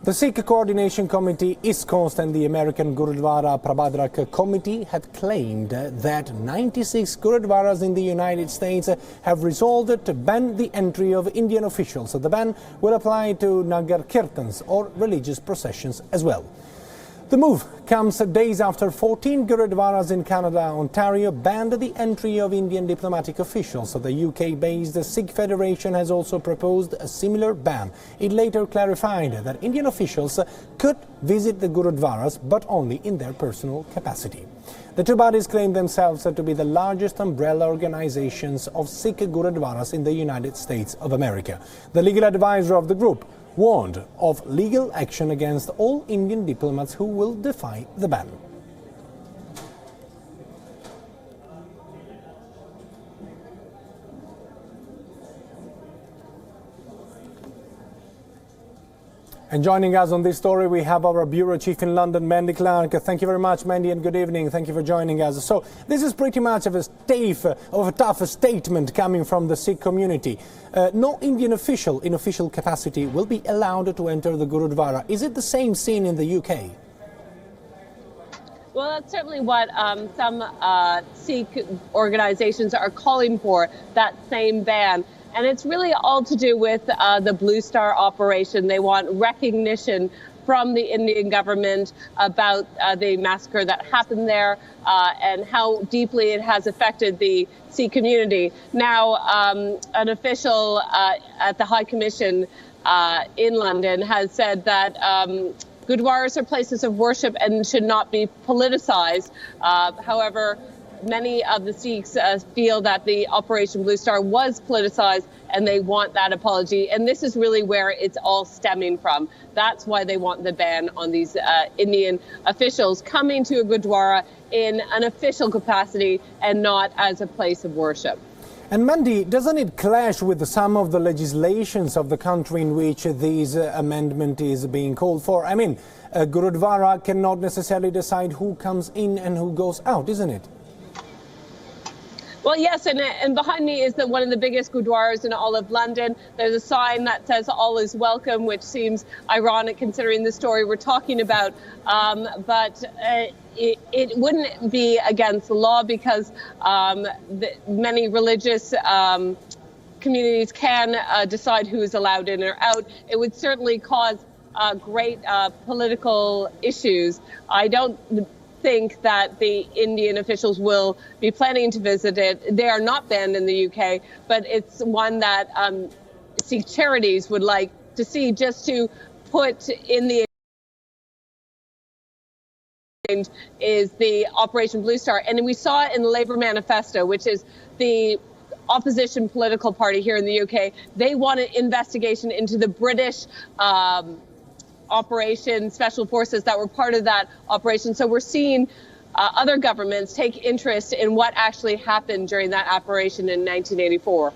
The Sikh Coordination Committee ISKCON and the American Gurudwara Prabhadrak Committee had claimed that 96 Gurudwaras in the United States have resolved to ban the entry of Indian officials. So the ban will apply to Nagar Kirtans or religious processions as well. The move comes days after 14 Gurudwaras in Canada, Ontario banned the entry of Indian diplomatic officials. So the UK-based Sikh Federation has also proposed a similar ban. It later clarified that Indian officials could visit the Gurudwaras, but only in their personal capacity. The two bodies claim themselves to be the largest umbrella organizations of Sikh Gurudwaras in the United States of America. The legal advisor of the group warned of legal action against all Indian diplomats who will defy the ban. And joining us on this story, we have our bureau chief in London, Mandy Clark. Thank you very much, Mandy, and good evening. Thank you for joining us. So this is pretty much of a tough statement coming from the Sikh community. No Indian official in official capacity will be allowed to enter the Gurudwara. Is it the same scene in the UK? Well, that's certainly what some Sikh organizations are calling for, that same ban. And it's really all to do with the Blue Star operation. They want recognition from the Indian government about the massacre that happened there and how deeply it has affected the Sikh community. Now, an official at the High Commission in London has said that Gurudwaras are places of worship and should not be politicized. However, many of the Sikhs feel that the Operation Blue Star was politicized and they want that apology. And this is really where it's all stemming from. That's why they want the ban on these Indian officials coming to a Gurudwara in an official capacity and not as a place of worship. And Mandy, doesn't it clash with some of the legislations of the country in which this amendment is being called for? I mean, a Gurudwara cannot necessarily decide who comes in and who goes out, isn't it? Well, yes, and behind me is one of the biggest Gurudwaras in all of London. There's a sign that says all is welcome, which seems ironic considering the story we're talking about. But it wouldn't be against the law because many religious communities can decide who is allowed in or out. It would certainly cause great political issues. I don't think that the Indian officials will be planning to visit it. They are not banned in the UK, but it's one that Sikh charities would like to see, just to put in the is the Operation Blue Star. And we saw it in the Labour Manifesto, which is the opposition political party here in the UK. They want an investigation into the British operation, special forces that were part of that operation. So we're seeing other governments take interest in what actually happened during that operation in 1984.